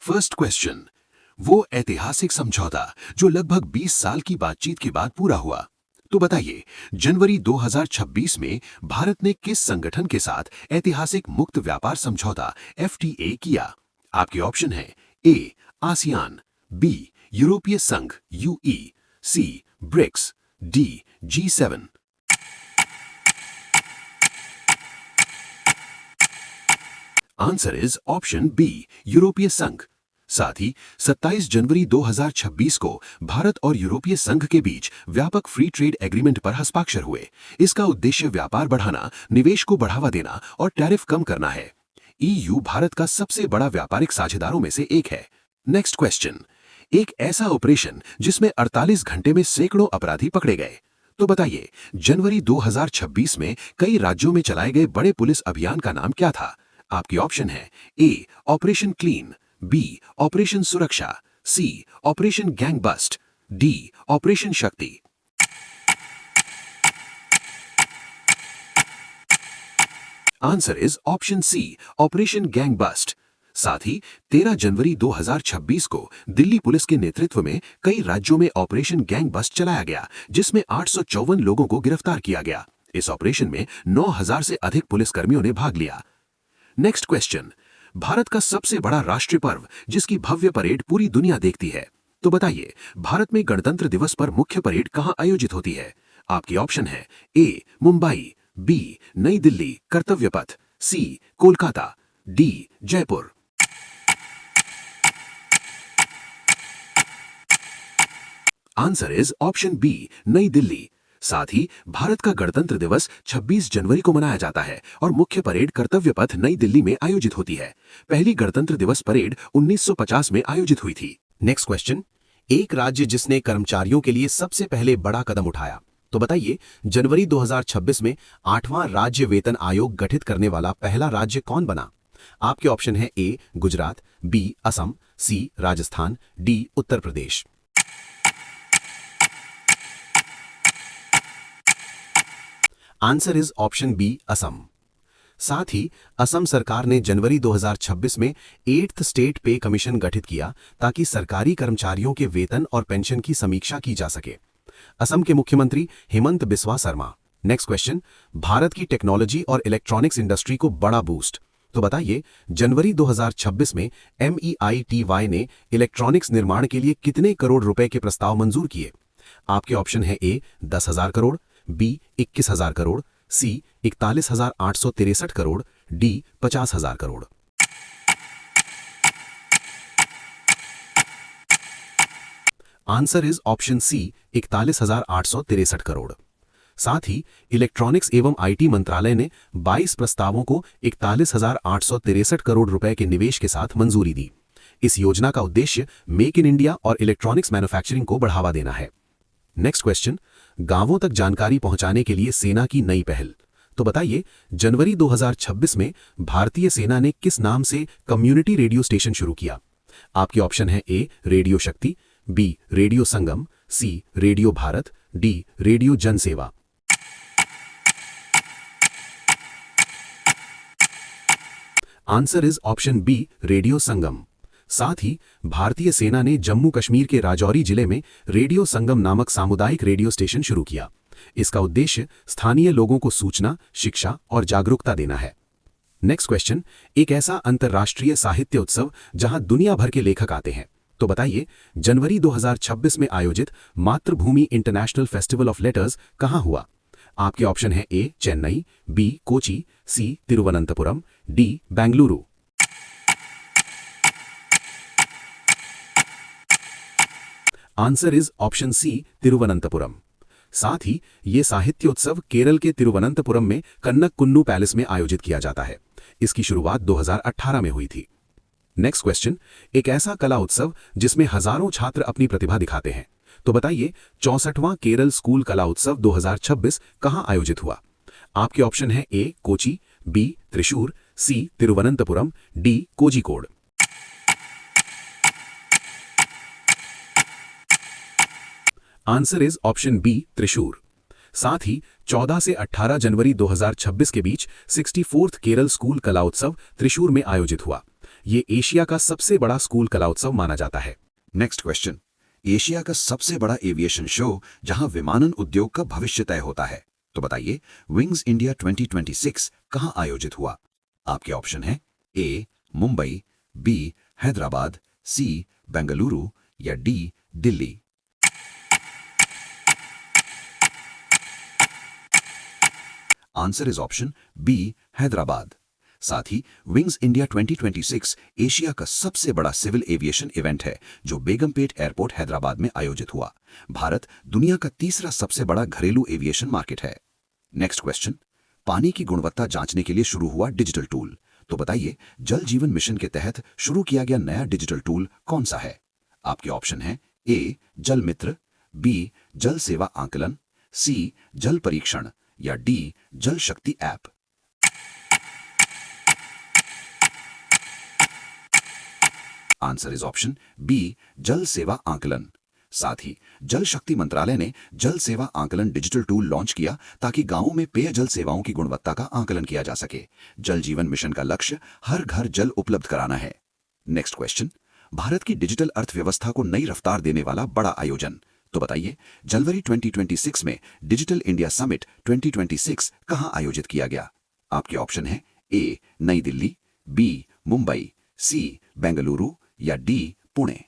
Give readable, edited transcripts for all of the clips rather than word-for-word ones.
First question, वो ऐतिहासिक समझौता जो लगभग 20 साल की बातचीत के बाद पूरा हुआ, तो बताइए जनवरी 2026 में भारत ने किस संगठन के साथ ऐतिहासिक मुक्त व्यापार समझौता एफटीए किया? आपके ऑप्शन है ए आसियान, बी यूरोपीय संघ यूई, C BRICS, D G7। Answer is option B यूरोपीय संघ। साथ ही 27 जनवरी 2026 को भारत और यूरोपीय संघ के बीच व्यापक फ्री ट्रेड एग्रीमेंट पर हस्ताक्षर हुए। इसका उद्देश्य व्यापार बढ़ाना, निवेश को बढ़ावा देना और टैरिफ कम करना है। ईयू भारत का सबसे बड़ा व्यापारिक साझेदारों में से एक है। नेक्स्ट क्वेश्चन, एक ऐसा ऑपरेशन जिसमें 48 घंटे में सैकड़ों अपराधी पकड़े गए, तो बताइए जनवरी 2026 में कई राज्यों में चलाए गए बड़े पुलिस अभियान का नाम क्या था? आपके ऑप्शन है A operation clean, B operation Suraksha, C operation gang bust, D operation Shakti. Answer is option C operation gang bust. साथ ही 13 जनवरी 2026 को दिल्ली पुलिस के नेतृत्व में कई राज्यों में ऑपरेशन गैंग बस्ट चलाया गया, जिसमें 854 लोगों को गिरफ्तार किया गया। इस ऑपरेशन में 9000 से अधिक पुलिसकर्मियों ने भाग लिया। नेक्स्ट क्वेश्चन, भारत का सबसे बड़ा राष्ट्रीय पर्व जिसकी भव्य परेड पूरी दुनिया देखती है, तो बताइए भारत में गणतंत्र दिवस पर मुख्य परेड कहां आयोजित होती है? आपके ऑप्शन है ए मुंबई, बी नई Delhi Kartavya Path, C Kolkata, D Jaipur. Answer is option B नई दिल्ली। साथ ही भारत का गणतंत्र दिवस 26 जनवरी को मनाया जाता है और मुख्य परेड कर्तव्य पथ नई दिल्ली में आयोजित होती है। पहली गणतंत्र दिवस परेड 1950 में आयोजित हुई थी। नेक्स्ट क्वेश्चन, एक राज्य जिसने कर्मचारियों के लिए सबसे पहले बड़ा कदम उठाया, तो बताइए जनवरी 2026 में 8वां राज्य वेतन आयोग गठित करने वाला पहला राज्य कौन बना? आपके ऑप्शन है A Gujarat, B Assam, C Rajasthan, D Uttar Pradesh. Answer is option B Assam. साथ ही असम सरकार ने जनवरी 2026 में 8th स्टेट पे कमीशन गठित किया ताकि सरकारी कर्मचारियों के वेतन और पेंशन की समीक्षा की जा सके। असम के मुख्यमंत्री हेमंत बिस्वा शर्मा। नेक्स्ट क्वेश्चन, भारत की टेक्नोलॉजी और इलेक्ट्रॉनिक्स इंडस्ट्री को बड़ा बूस्ट, तो बताइए जनवरी 2026 में MEITY ने इलेक्ट्रॉनिक्स निर्माण के लिए कितने करोड़ रुपए के प्रस्ताव मंजूर किए? आपके ऑप्शन है A 10,000 crore, B 21,000 crore, C 41,863 crore, D 50,000 crore. Answer is option C 41,863 crore. साथ ही इलेक्ट्रॉनिक्स एवं IT मंत्रालय ने 22 प्रस्तावों को 41,863 करोड़ रुपए के निवेश के साथ मंजूरी दी। इस योजना का उद्देश्य मेक इन इंडिया और इलेक्ट्रॉनिक्स मैन्युफैक्चरिंग को बढ़ावा देना है। नेक्स्ट क्वेश्चन, गांवों तक जानकारी पहुंचाने के लिए सेना की नई पहल, तो बताइए जनवरी 2026 में भारतीय सेना ने किस नाम से कम्युनिटी रेडियो स्टेशन शुरू किया? आपके ऑप्शन है A radio Shakti, B radio Sangam, C radio Bharat, D radio Janseva. Answer is option B radio Sangam. साथ ही भारतीय सेना ने जम्मू कश्मीर के राजौरी जिले में रेडियो संगम नामक सामुदायिक रेडियो स्टेशन शुरू किया। इसका उद्देश्य स्थानीय लोगों को सूचना, शिक्षा और जागरूकता देना है। नेक्स्ट क्वेश्चन, एक ऐसा अंतर्राष्ट्रीय साहित्य उत्सव जहां दुनिया भर के लेखक आते हैं, तो बताइए जनवरी 2026 में आयोजित मातृभूमि इंटरनेशनल फेस्टिवल ऑफ लेटर्स कहां हुआ? आपके ऑप्शन है A Chennai, B Kochi, C Thiruvananthapuram, D Bengaluru. Answer is option C Thiruvananthapuram. साथ ही ये साहित्य उत्सव केरल के तिरुवनंतपुरम में कन्नक कुन्नू पैलेस में आयोजित किया जाता है। इसकी शुरुआत 2018 में हुई थी। नेक्स्ट क्वेश्चन, एक ऐसा कला उत्सव जिसमें हजारों छात्र अपनी प्रतिभा दिखाते हैं, तो बताइए 64वां केरल स्कूल कला उत्सव 2026 कहां आयोजित हुआ? आपके ऑप्शन है A Kochi, B Thrissur, C Thiruvananthapuram, D Kozhikode. Answer is option B Thrissur. साथ ही 14 से 18 जनवरी 2026 के बीच 64th केरल स्कूल कला उत्सव त्रिशूर में आयोजित हुआ। ये एशिया का सबसे बड़ा स्कूल कला उत्सव माना जाता है। नेक्स्ट क्वेश्चन, एशिया का सबसे बड़ा एविएशन शो जहां विमानन उद्योग का भविष्य तय होता है, तो बताइए विंग्स इंडिया 2026 कहां आयोजित हुआ? आपके ऑप्शन है A Mumbai, B Hyderabad, C Bengaluru या D Delhi. Answer is option B Hyderabad. साथ ही विंग्स इंडिया 2026 एशिया का सबसे बड़ा सिविल एविएशन इवेंट है जो बेगमपेट एयरपोर्ट हैदराबाद में आयोजित हुआ। भारत दुनिया का तीसरा सबसे बड़ा घरेलू एविएशन मार्केट है। नेक्स्ट क्वेश्चन, पानी की गुणवत्ता जांचने के लिए शुरू हुआ डिजिटल टूल, तो बताइए जल जीवन मिशन के तहत शुरू किया गया नया डिजिटल टूल कौन सा है? आपके ऑप्शन है ए जल मित्र, बी जल सेवा आंकलन, सी जल परीक्षण या D Jal Shakti app. Answer is option B Jal Seva आंकलन। साथ ही जल शक्ति मंत्रालय ने जल सेवा आंकलन डिजिटल टूल लॉन्च किया ताकि गांवों में पेयजल सेवाओं की गुणवत्ता का आंकलन किया जा सके। जल जीवन मिशन का लक्ष्य हर घर जल उपलब्ध कराना है। नेक्स्ट क्वेश्चन, भारत की डिजिटल अर्थव्यवस्था को नई रफ्तार देने वाला बड़ा आयोजन, तो बताइए जनवरी 2026 में डिजिटल इंडिया समिट 2026 कहां आयोजित किया गया? आपके ऑप्शन है ए नई दिल्ली, बी मुंबई, सी बेंगलुरु या D Pune.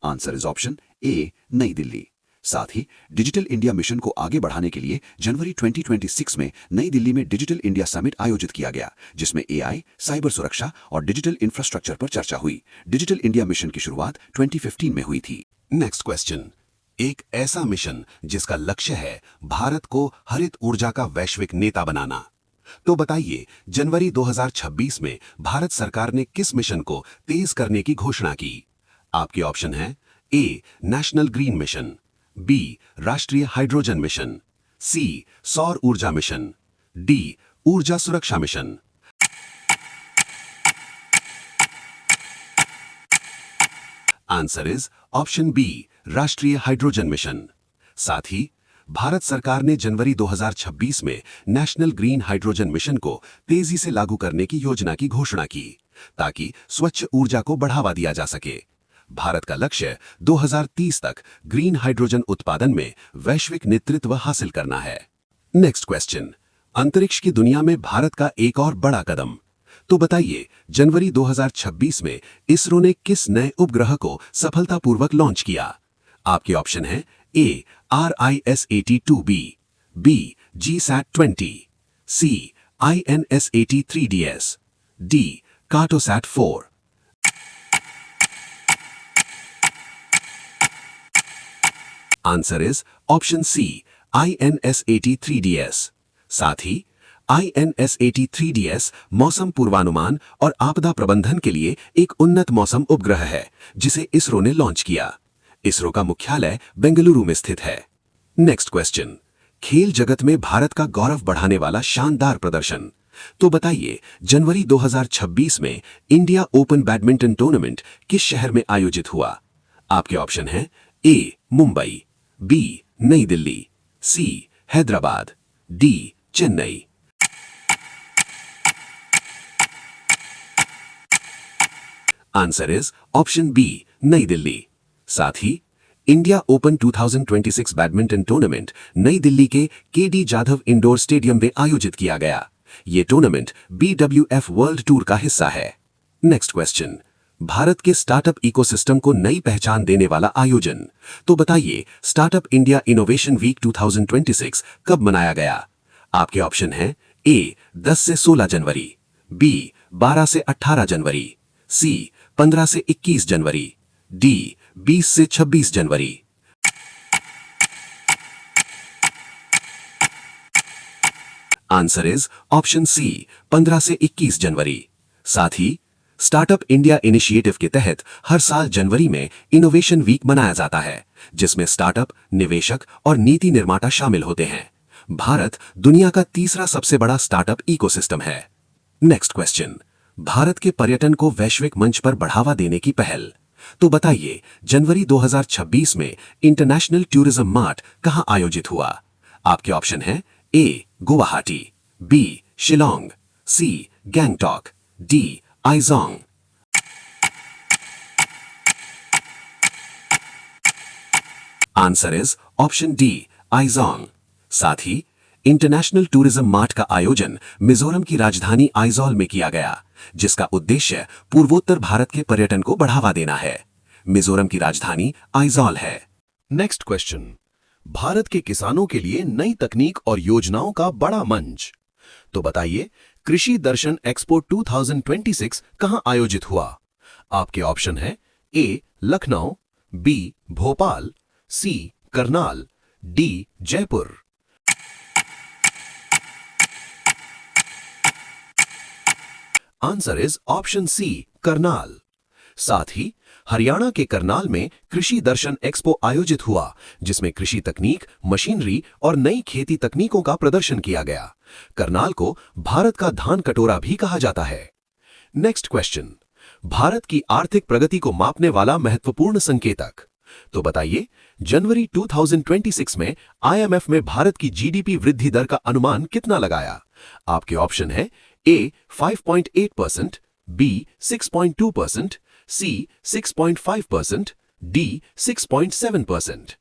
Answer is option A नई दिल्ली। साथ ही डिजिटल इंडिया मिशन को आगे बढ़ाने के लिए जनवरी 2026 में नई दिल्ली में डिजिटल इंडिया समिट आयोजित किया गया, जिसमें एआई, साइबर सुरक्षा और डिजिटल इंफ्रास्ट्रक्चर पर चर्चा हुई। डिजिटल इंडिया मिशन की शुरुआत 2015 में हुई थी। नेक्स्ट क्वेश्चन, एक ऐसा मिशन जिसका लक्ष्य है भारत को हरित ऊर्जा का वैश्विक नेता बनाना, तो बताइए जनवरी 2026 में भारत सरकार ने किस मिशन को तेज करने की घोषणा की? आपके ऑप्शन है A national green mission, B राष्ट्रीय हाइड्रोजन मिशन, सी सौर ऊर्जा मिशन, डी ऊर्जा सुरक्षा mission. Answer is option B राष्ट्रीय हाइड्रोजन मिशन। साथ ही भारत सरकार ने जनवरी 2026 में नेशनल ग्रीन हाइड्रोजन मिशन को तेजी से लागू करने की योजना की घोषणा की ताकि स्वच्छ ऊर्जा को बढ़ावा दिया जा सके। भारत का लक्ष्य 2030 तक ग्रीन हाइड्रोजन उत्पादन में वैश्विक नेतृत्व हासिल करना है। नेक्स्ट क्वेश्चन, अंतरिक्ष की दुनिया में भारत का एक और बड़ा कदम, तो बताइए जनवरी 2026 में इसरो ने किस नए उपग्रह को सफलतापूर्वक लॉन्च किया? आपके ऑप्शन है A RIS-82B, B GSAT-20, C INS-83DS, D Cartosat-4। Answer is option C INS-83DS। साथ ही INS-83DS मौसम पूर्वानुमान और आपदा प्रबंधन के लिए एक उन्नत मौसम उपग्रह है जिसे इसरो ने लॉन्च किया। इसरो का मुख्यालय बेंगलुरु में स्थित है। नेक्स्ट क्वेश्चन, खेल जगत में भारत का गौरव बढ़ाने वाला शानदार प्रदर्शन, तो बताइए जनवरी 2026 में इंडिया ओपन बैडमिंटन टूर्नामेंट किस शहर में आयोजित हुआ? आपके ऑप्शन है ए मुंबई, बी नई Delhi, C Hyderabad, D Chennai. Answer is option B नई दिल्ली। साथ ही India open 2026 badminton tournament Nai Delhi के केडी जाधव इंडोर स्टेडियम में आयोजित किया गया। यह टूर्नामेंट BWF वर्ल्ड टूर का हिस्सा है। नेक्स्ट क्वेश्चन, भारत के स्टार्टअप इकोसिस्टम को नई पहचान देने वाला आयोजन, तो बताइए स्टार्टअप इंडिया इनोवेशन वीक 2026 कब मनाया गया? आपके ऑप्शन हैं ए 10 से 16 जनवरी, बी 12 से 18 जनवरी, सी 15 से 21 जनवरी, डी 20 से 26 जनवरी। आंसर इज ऑप्शन सी 15 से 21 जनवरी। साथ ही स्टार्टअप इंडिया इनिशिएटिव के तहत हर साल जनवरी में इनोवेशन वीक मनाया जाता है जिसमें स्टार्टअप, निवेशक और नीति निर्माता शामिल होते हैं। भारत दुनिया का तीसरा सबसे बड़ा स्टार्टअप इकोसिस्टम है। नेक्स्ट क्वेश्चन, भारत के पर्यटन को वैश्विक मंच पर बढ़ावा देने की पहल, तो बताइए जनवरी 2026 में इंटरनेशनल टूरिज्म मार्ट कहां आयोजित हुआ? आपके ऑप्शन हैं A Guwahati, B. Shillong, C. Gangtok, D. Aizong. Answer is option D, आइजोंग। साथ ही इंटरनेशनल टूरिज्म मार्ट का आयोजन मिजोरम की राजधानी आइजोल में किया गया, जिसका उद्देश्य पूर्वोत्तर भारत के पर्यटन को बढ़ावा देना है। मिजोरम की राजधानी आइजोल है। नेक्स्ट क्वेश्चन, भारत के किसानों के लिए नई तकनीक और योजनाओं का बड़ा मंच। तो बताइए, कृषि दर्शन एक्सपो 2026 कहां आयोजित हुआ? आपके ऑप्शन है A Lucknow, B Bhopal, C Karnal, D Jaipur. Answer is option C, Karnal. साथ ही हरियाणा के करनाल में कृषि दर्शन एक्सपो आयोजित हुआ, जिसमें कृषि तकनीक, मशीनरी और नई खेती तकनीकों का प्रदर्शन किया गया। करनाल को भारत का धान कटोरा भी कहा जाता है। नेक्स्ट क्वेश्चन, भारत की आर्थिक प्रगति को मापने वाला महत्वपूर्ण संकेतक। तो बताइए, जनवरी 2026 में आईएमएफ में भारत की जीडीपी वृद्धि दर का अनुमान कितना लगाया? आपके ऑप्शन है A 5.8%, B 6.2%, C 6.5%, D 6.7%।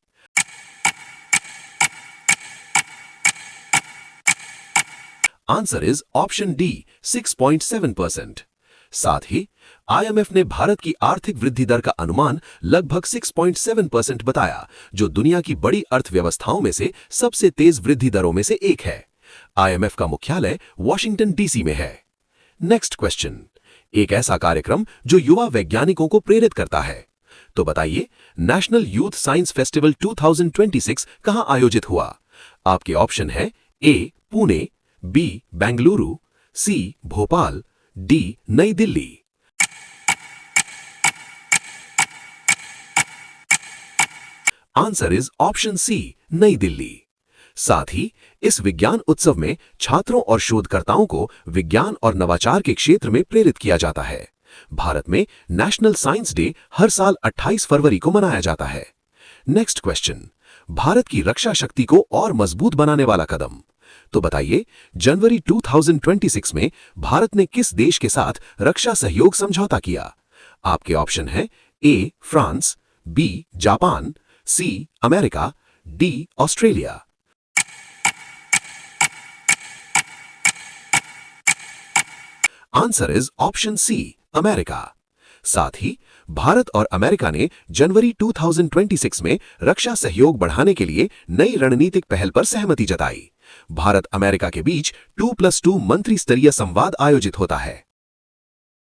Answer is option D, 6.7%। साथ ही आईएमएफ ने भारत की आर्थिक वृद्धि दर का अनुमान लगभग 6.7% बताया, जो दुनिया की बड़ी अर्थव्यवस्थाओं में से सबसे तेज वृद्धि दरों में से एक है। आईएमएफ का मुख्यालय वॉशिंगटन डीसी में है। नेक्स्ट क्वेश्चन, एक ऐसा कार्यक्रम जो युवा वैज्ञानिकों को प्रेरित करता है। तो बताइए, नेशनल यूथ साइंस फेस्टिवल 2026 कहां आयोजित हुआ? आपके ऑप्शन है A Pune, B Bengaluru, C Bhopal, D New Delhi. Answer is option C, New Delhi. साथ ही इस विज्ञान उत्सव में छात्रों और शोधकर्ताओं को विज्ञान और नवाचार के क्षेत्र में प्रेरित किया जाता है। भारत में नेशनल साइंस डे हर साल 28 फरवरी को मनाया जाता है। नेक्स्ट क्वेश्चन, भारत की रक्षा शक्ति को और मजबूत बनाने वाला कदम। तो बताइए, जनवरी 2026 में भारत ने किस देश के साथ रक्षा सहयोग समझौता किया? आपके ऑप्शन है A France, B Japan, C America, D Australia. Answer is option C, America. साथ ही भारत और अमेरिका ने जनवरी 2026 में रक्षा सहयोग बढ़ाने के लिए नई रणनीतिक पहल पर सहमति जताई। भारत अमेरिका के बीच 2+2 मंत्री स्तरीय संवाद आयोजित होता है।